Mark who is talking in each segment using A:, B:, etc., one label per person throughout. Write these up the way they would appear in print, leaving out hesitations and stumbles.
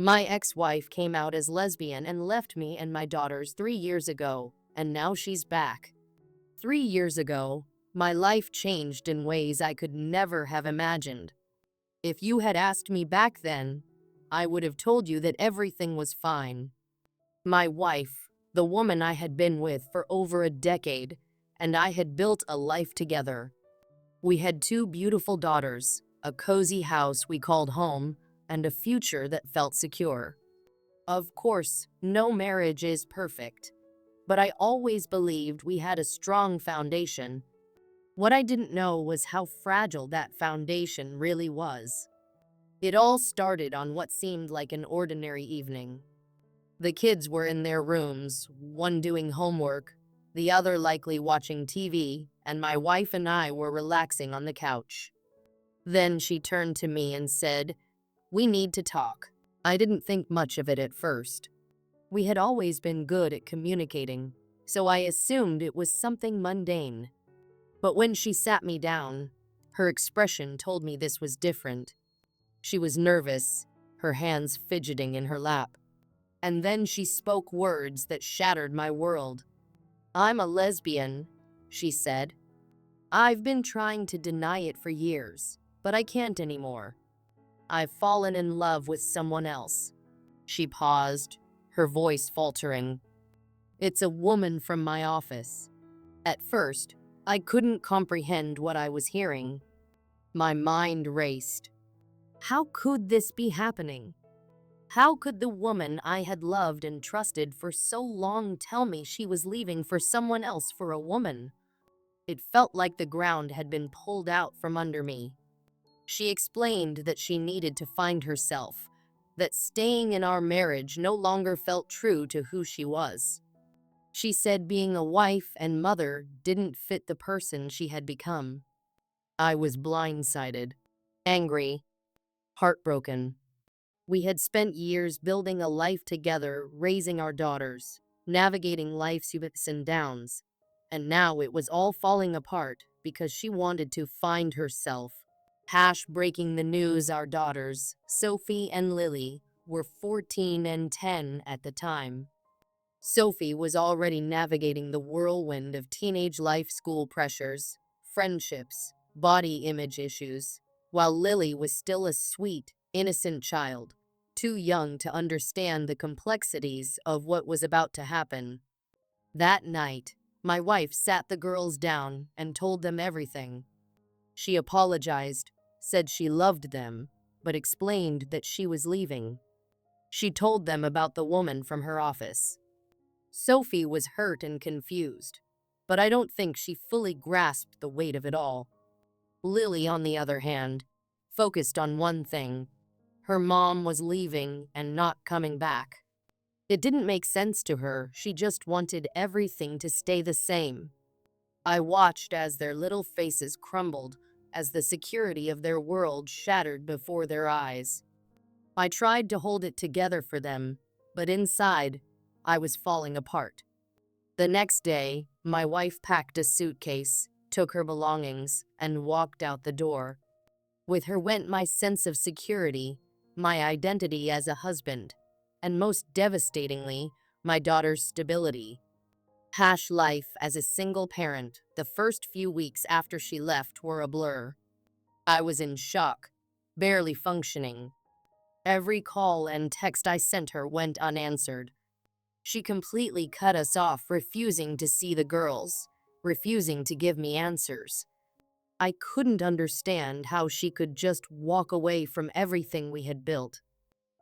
A: My ex-wife came out as lesbian and left me and my daughters 3 years ago, and now she's back. 3 years ago, my life changed in ways I could never have imagined. If you had asked me back then, I would have told you that everything was fine. My wife, the woman I had been with for over a decade, and I had built a life together. We had 2 beautiful daughters, a cozy house we called home, and a future that felt secure. Of course, no marriage is perfect, but I always believed we had a strong foundation. What I didn't know was how fragile that foundation really was. It all started on what seemed like an ordinary evening. The kids were in their rooms, one doing homework, the other likely watching TV, and my wife and I were relaxing on the couch. Then she turned to me and said, "We need to talk." I didn't think much of it at first. We had always been good at communicating, so I assumed it was something mundane. But when she sat me down, her expression told me this was different. She was nervous, her hands fidgeting in her lap. And then she spoke words that shattered my world. "I'm a lesbian," she said. "I've been trying to deny it for years, but I can't anymore. I've fallen in love with someone else." She paused, her voice faltering. "It's a woman from my office." At first, I couldn't comprehend what I was hearing. My mind raced. How could this be happening? How could the woman I had loved and trusted for so long tell me she was leaving for someone else for a woman? It felt like the ground had been pulled out from under me. She explained that she needed to find herself, that staying in our marriage no longer felt true to who she was. She said being a wife and mother didn't fit the person she had become. I was blindsided, angry, heartbroken. We had spent years building a life together, raising our daughters, navigating life's ups and downs, and now it was all falling apart because she wanted to find herself. Breaking the news: our daughters, Sophie and Lily, were 14 and 10 at the time. Sophie was already navigating the whirlwind of teenage life, school pressures, friendships, body image issues, while Lily was still a sweet, innocent child, too young to understand the complexities of what was about to happen. That night, my wife sat the girls down and told them everything. She apologized, said she loved them, but explained that she was leaving. She told them about the woman from her office. Sophie was hurt and confused, but I don't think she fully grasped the weight of it all. Lily, on the other hand, focused on one thing. Her mom was leaving and not coming back. It didn't make sense to her. She just wanted everything to stay the same. I watched as their little faces crumbled, as the security of their world shattered before their eyes. I tried to hold it together for them, but inside, I was falling apart. The next day, my wife packed a suitcase, took her belongings, and walked out the door. With her went my sense of security, my identity as a husband, and most devastatingly, my daughter's stability. Life as a single parent, the first few weeks after she left were a blur. I was in shock, barely functioning. Every call and text I sent her went unanswered. She completely cut us off, refusing to see the girls, refusing to give me answers. I couldn't understand how she could just walk away from everything we had built.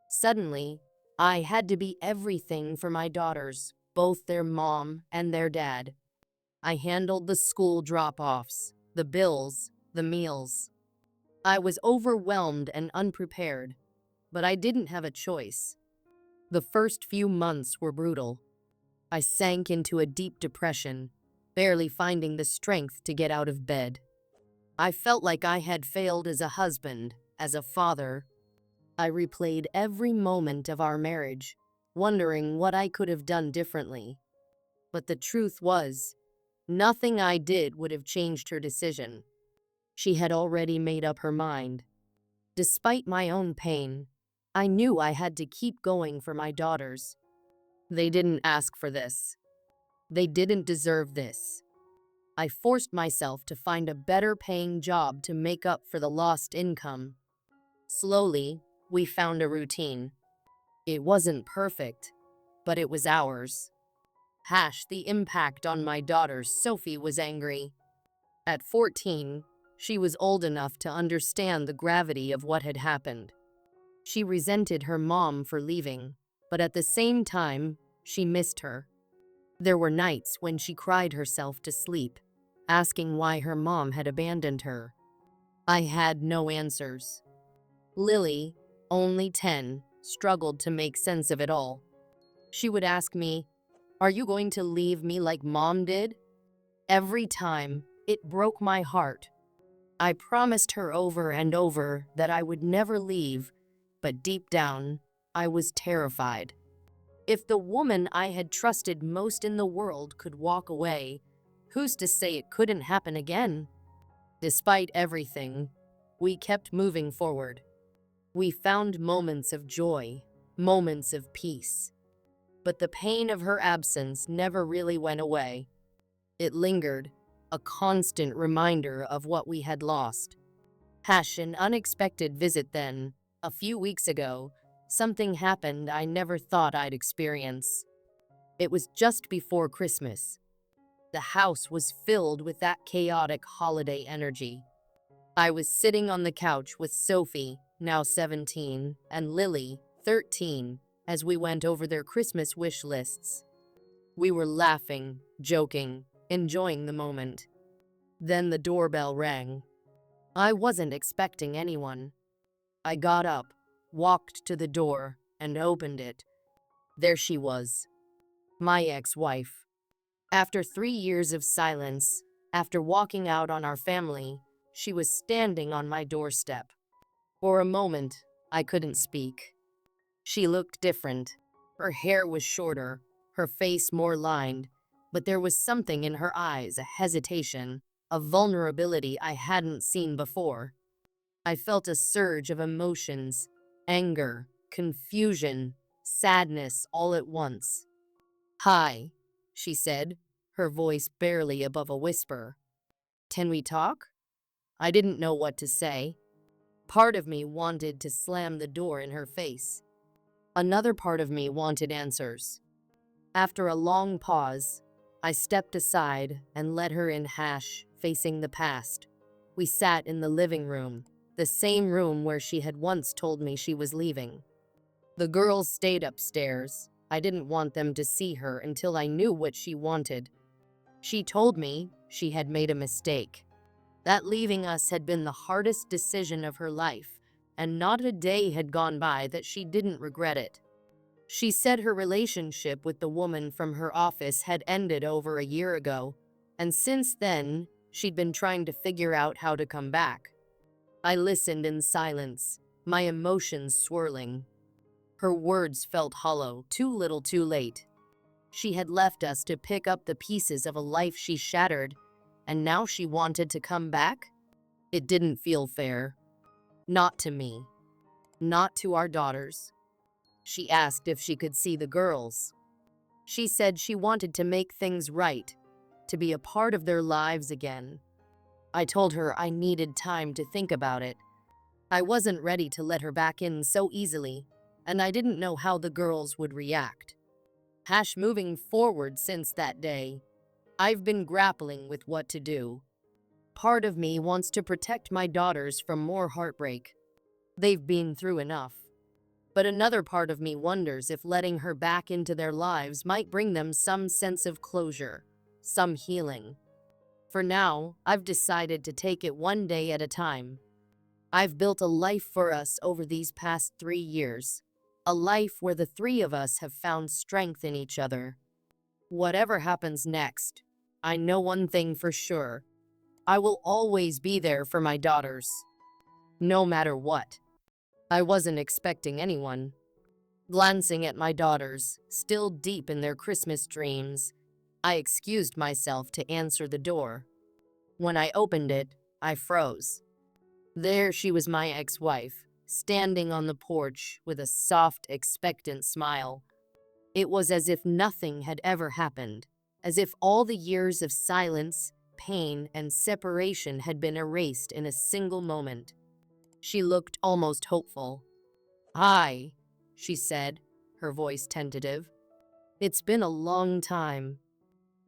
A: Suddenly, I had to be everything for my daughters, both their mom and their dad. I handled the school drop-offs, the bills, the meals. I was overwhelmed and unprepared, but I didn't have a choice. The first few months were brutal. I sank into a deep depression, barely finding the strength to get out of bed. I felt like I had failed as a husband, as a father. I replayed every moment of our marriage, wondering what I could have done differently. But the truth was, nothing I did would have changed her decision. She had already made up her mind. Despite my own pain, I knew I had to keep going for my daughters. They didn't ask for this. They didn't deserve this. I forced myself to find a better paying job to make up for the lost income. Slowly, we found a routine. It wasn't perfect, but it was ours. The impact on my daughter Sophie was angry. At 14, she was old enough to understand the gravity of what had happened. She resented her mom for leaving, but at the same time, she missed her. There were nights when she cried herself to sleep, asking why her mom had abandoned her. I had no answers. Lily, only 10, struggled to make sense of it all. She would ask me, "Are you going to leave me like mom did?" Every time, it broke my heart. I promised her over and over that I would never leave, but deep down, I was terrified. If the woman I had trusted most in the world could walk away, who's to say it couldn't happen again? Despite everything, we kept moving forward. We found moments of joy, moments of peace. But the pain of her absence never really went away. It lingered, a constant reminder of what we had lost. An unexpected visit then. A few weeks ago, something happened I never thought I'd experience. It was just before Christmas. The house was filled with that chaotic holiday energy. I was sitting on the couch with Sophie, now 17, and Lily, 13, as we went over their Christmas wish lists. We were laughing, joking, enjoying the moment. Then the doorbell rang. I wasn't expecting anyone. I got up, walked to the door, and opened it. There she was, my ex-wife. After 3 years of silence, after walking out on our family, she was standing on my doorstep. For a moment, I couldn't speak. She looked different. Her hair was shorter, her face more lined, but there was something in her eyes, a hesitation, a vulnerability I hadn't seen before. I felt a surge of emotions, anger, confusion, sadness all at once. "Hi," she said, her voice barely above a whisper. "Can we talk?" I didn't know what to say. Part of me wanted to slam the door in her face. Another part of me wanted answers. After a long pause, I stepped aside and let her in, facing the past. We sat in the living room, the same room where she had once told me she was leaving. The girls stayed upstairs. I didn't want them to see her until I knew what she wanted. She told me she had made a mistake. That leaving us had been the hardest decision of her life, and not a day had gone by that she didn't regret it. She said her relationship with the woman from her office had ended over a year ago, and since then, she'd been trying to figure out how to come back. I listened in silence, my emotions swirling. Her words felt hollow, too little too late. She had left us to pick up the pieces of a life she shattered, and now she wanted to come back? It didn't feel fair. Not to me. Not to our daughters. She asked if she could see the girls. She said she wanted to make things right, to be a part of their lives again. I told her I needed time to think about it. I wasn't ready to let her back in so easily, and I didn't know how the girls would react. Moving forward since that day, I've been grappling with what to do. Part of me wants to protect my daughters from more heartbreak. They've been through enough. But another part of me wonders if letting her back into their lives might bring them some sense of closure, some healing. For now, I've decided to take it one day at a time. I've built a life for us over these past 3 years, a life where the three of us have found strength in each other. Whatever happens next, I know one thing for sure. I will always be there for my daughters, no matter what. I wasn't expecting anyone. Glancing at my daughters, still deep in their Christmas dreams, I excused myself to answer the door. When I opened it, I froze. There she was, my ex-wife, standing on the porch with a soft, expectant smile. It was as if nothing had ever happened, as if all the years of silence, pain, and separation had been erased in a single moment. She looked almost hopeful. "Hi," she said, her voice tentative. "It's been a long time.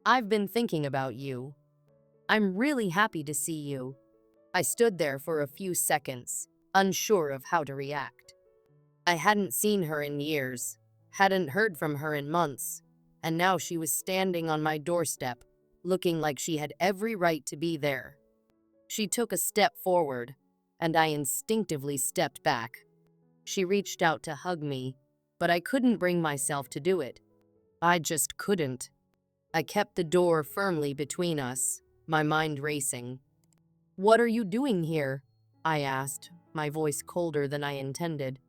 A: I've been thinking about you. I'm really happy to see you." I stood there for a few seconds, unsure of how to react. I hadn't seen her in years, hadn't heard from her in months, and now she was standing on my doorstep, looking like she had every right to be there. She took a step forward, and I instinctively stepped back. She reached out to hug me, but I couldn't bring myself to do it. I just couldn't. I kept the door firmly between us, my mind racing. "What are you doing here?" I asked, my voice colder than I intended.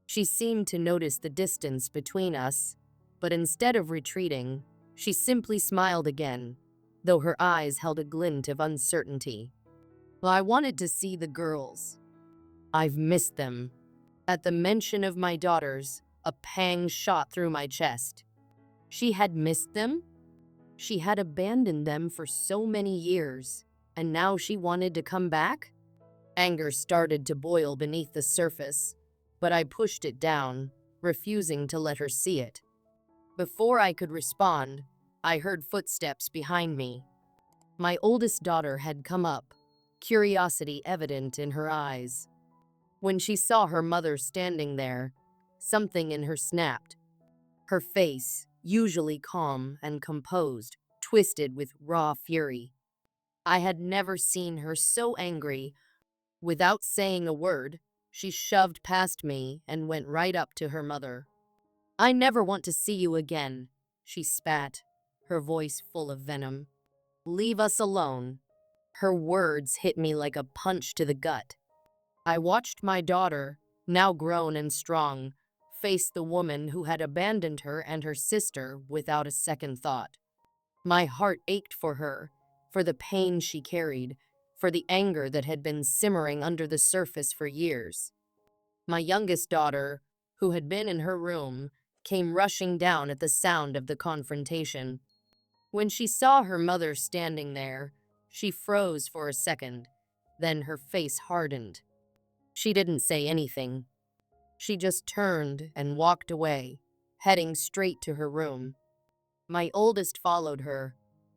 A: She seemed to notice the distance between us, but instead of retreating, she simply smiled again, though her eyes held a glint of uncertainty. "Well, I wanted to see the girls. I've missed them." At the mention of my daughters, a pang shot through my chest. She had missed them? She had abandoned them for so many years, and now she wanted to come back? Anger started to boil beneath the surface, but I pushed it down, refusing to let her see it. Before I could respond, I heard footsteps behind me. My oldest daughter had come up, curiosity evident in her eyes. When she saw her mother standing there, something in her snapped. Her face, usually calm and composed, twisted with raw fury. I had never seen her so angry. Without saying a word, she shoved past me and went right up to her mother. "I never want to see you again," she spat, her voice full of venom. "Leave us alone." Her words hit me like a punch to the gut. I watched my daughter, now grown and strong, face the woman who had abandoned her and her sister without a second thought. My heart ached for her, for the pain she carried, for the anger that had been simmering under the surface for years. My youngest daughter, who had been in her room, came rushing down at the sound of the confrontation. When she saw her mother standing there, she froze for a second, then her face hardened. She didn't say anything. She just turned and walked away, heading straight to her room. My oldest followed her,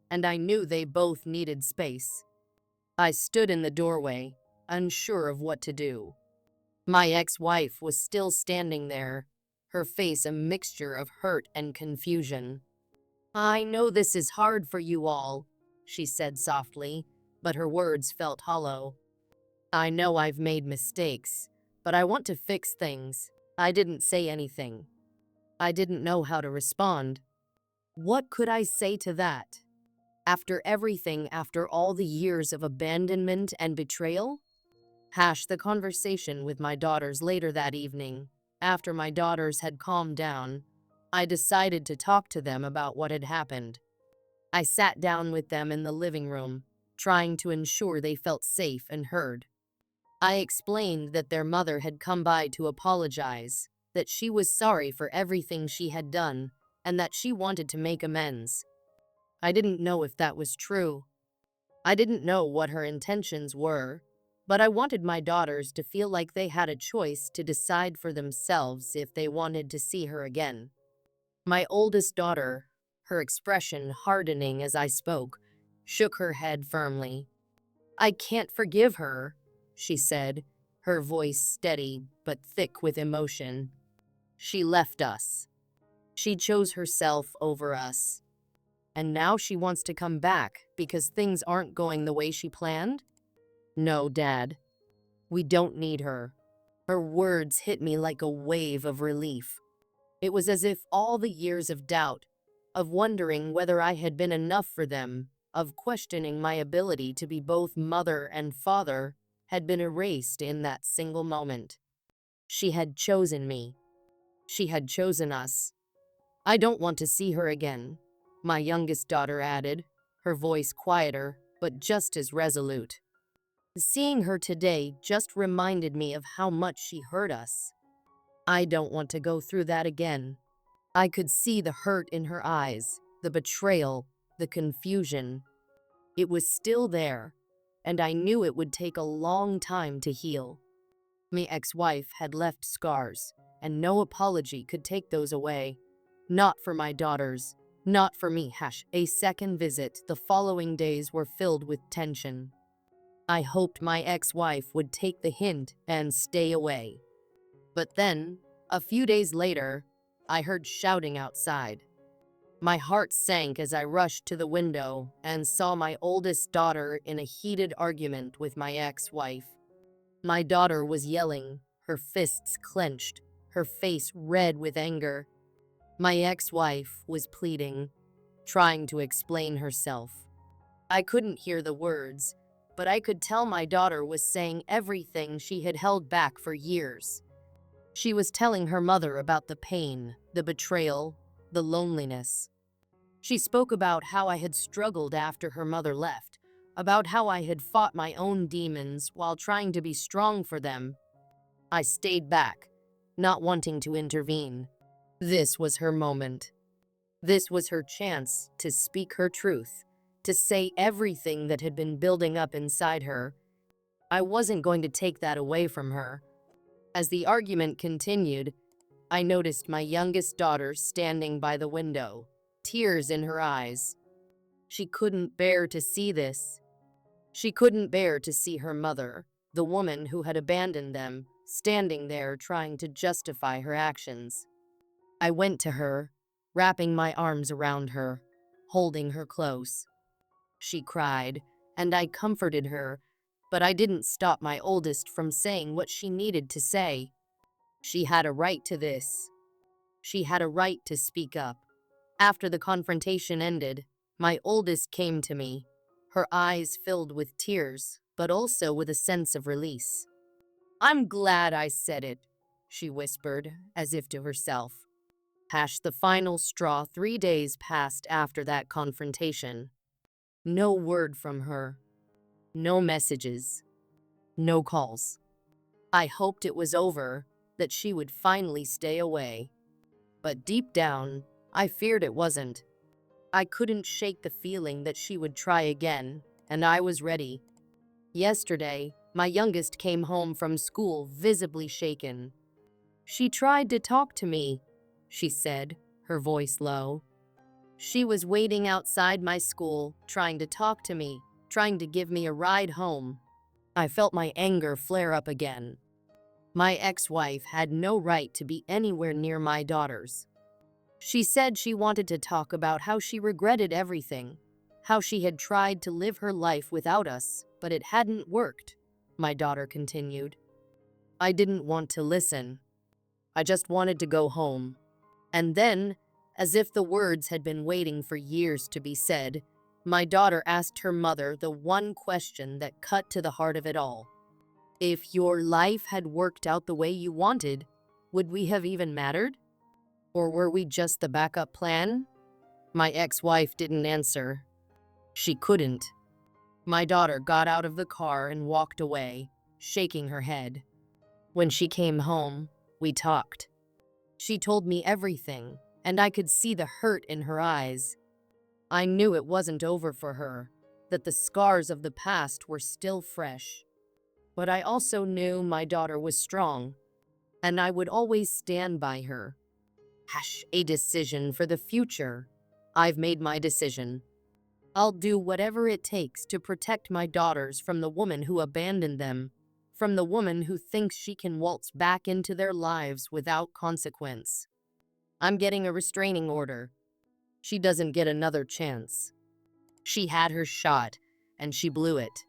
A: and I knew they both needed space. I stood in the doorway, unsure of what to do. My ex-wife was still standing there, her face a mixture of hurt and confusion. "I know this is hard for you all," she said softly, but her words felt hollow. "I know I've made mistakes, but I want to fix things." I didn't say anything. I didn't know how to respond. What could I say to that? After everything, after all the years of abandonment and betrayal? The conversation with my daughters later that evening. After my daughters had calmed down, I decided to talk to them about what had happened. I sat down with them in the living room, trying to ensure they felt safe and heard. I explained that their mother had come by to apologize, that she was sorry for everything she had done, and that she wanted to make amends. I didn't know if that was true. I didn't know what her intentions were, but I wanted my daughters to feel like they had a choice to decide for themselves if they wanted to see her again. My oldest daughter, her expression hardening as I spoke, shook her head firmly. "I can't forgive her," she said, her voice steady but thick with emotion. "She left us. She chose herself over us. And now she wants to come back because things aren't going the way she planned? No, Dad. We don't need her." Her words hit me like a wave of relief. It was as if all the years of doubt, of wondering whether I had been enough for them, of questioning my ability to be both mother and father, had been erased in that single moment. She had chosen me. She had chosen us. "I don't want to see her again," my youngest daughter added, her voice quieter, but just as resolute. Seeing her today just reminded me of how much she hurt us. I don't want to go through that again. I could see the hurt in her eyes, the betrayal, the confusion. It was still there, and I knew it would take a long time to heal. My ex-wife had left scars, and no apology could take those away. Not for my daughters, not for me. A second visit. The following days were filled with tension. I hoped my ex-wife would take the hint and stay away. But then, a few days later, I heard shouting outside. My heart sank as I rushed to the window and saw my oldest daughter in a heated argument with my ex-wife. My daughter was yelling, her fists clenched, her face red with anger. My ex-wife was pleading, trying to explain herself. I couldn't hear the words, but I could tell my daughter was saying everything she had held back for years. She was telling her mother about the pain, the betrayal, the loneliness. She spoke about how I had struggled after her mother left, about how I had fought my own demons while trying to be strong for them. I stayed back, not wanting to intervene. This was her moment. This was her chance to speak her truth, to say everything that had been building up inside her. I wasn't going to take that away from her. As the argument continued, I noticed my youngest daughter standing by the window, tears in her eyes. She couldn't bear to see this. She couldn't bear to see her mother, the woman who had abandoned them, standing there trying to justify her actions. I went to her, wrapping my arms around her, holding her close. She cried, and I comforted her, but I didn't stop my oldest from saying what she needed to say. She had a right to this. She had a right to speak up. After the confrontation ended, my oldest came to me, her eyes filled with tears, but also with a sense of release. "I'm glad I said it," she whispered, as if to herself. The final straw. 3 days passed after that confrontation. No word from her. No messages. No calls. I hoped it was over, that she would finally stay away. But deep down, I feared it wasn't. I couldn't shake the feeling that she would try again, and I was ready. Yesterday, my youngest came home from school visibly shaken. "She tried to talk to me," she said, her voice low. "She was waiting outside my school, trying to talk to me, trying to give me a ride home." I felt my anger flare up again. My ex-wife had no right to be anywhere near my daughters. She said she wanted to talk about how she regretted everything, how she had tried to live her life without us, but it hadn't worked, my daughter continued. I didn't want to listen. I just wanted to go home. And then, as if the words had been waiting for years to be said, my daughter asked her mother the one question that cut to the heart of it all. "If your life had worked out the way you wanted, would we have even mattered? Or were we just the backup plan?" My ex-wife didn't answer. She couldn't. My daughter got out of the car and walked away, shaking her head. When she came home, we talked. She told me everything, and I could see the hurt in her eyes. I knew it wasn't over for her, that the scars of the past were still fresh. But I also knew my daughter was strong, and I would always stand by her. A decision for the future. I've made my decision. I'll do whatever it takes to protect my daughters from the woman who abandoned them, from the woman who thinks she can waltz back into their lives without consequence. I'm getting a restraining order. She doesn't get another chance. She had her shot, and she blew it.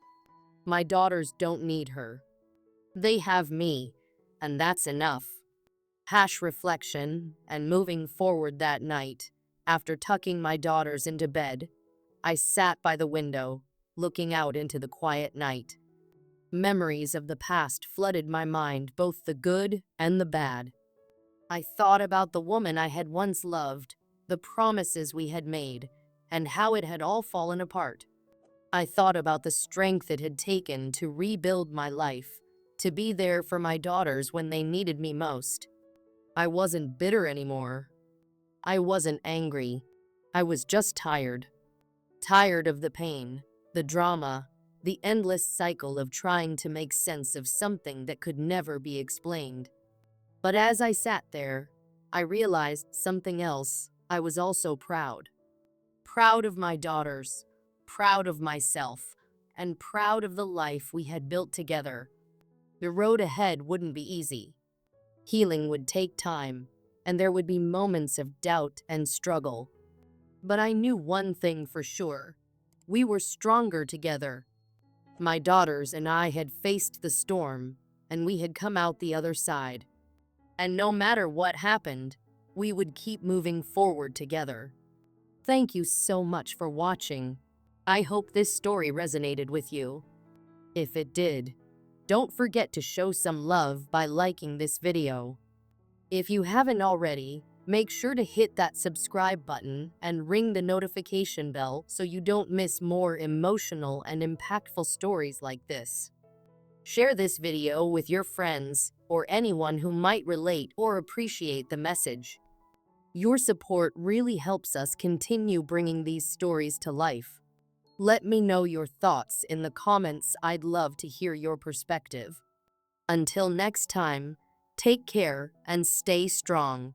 A: My daughters don't need her. They have me, and that's enough. Reflection, and moving forward that night, after tucking my daughters into bed, I sat by the window, looking out into the quiet night. Memories of the past flooded my mind, both the good and the bad. I thought about the woman I had once loved, the promises we had made, and how it had all fallen apart. I thought about the strength it had taken to rebuild my life, to be there for my daughters when they needed me most. I wasn't bitter anymore. I wasn't angry. I was just tired. Tired of the pain, the drama, the endless cycle of trying to make sense of something that could never be explained. But as I sat there, I realized something else. I was also proud. Proud of my daughters, proud of myself, and proud of the life we had built together. The road ahead wouldn't be easy. Healing would take time, and there would be moments of doubt and struggle. But I knew one thing for sure. We were stronger together. My daughters and I had faced the storm, and we had come out the other side. And no matter what happened, we would keep moving forward together. Thank you so much for watching. I hope this story resonated with you. If it did, don't forget to show some love by liking this video. If you haven't already, make sure to hit that subscribe button and ring the notification bell so you don't miss more emotional and impactful stories like this. Share this video with your friends or anyone who might relate or appreciate the message. Your support really helps us continue bringing these stories to life. Let me know your thoughts in the comments. I'd love to hear your perspective. Until next time, take care and stay strong.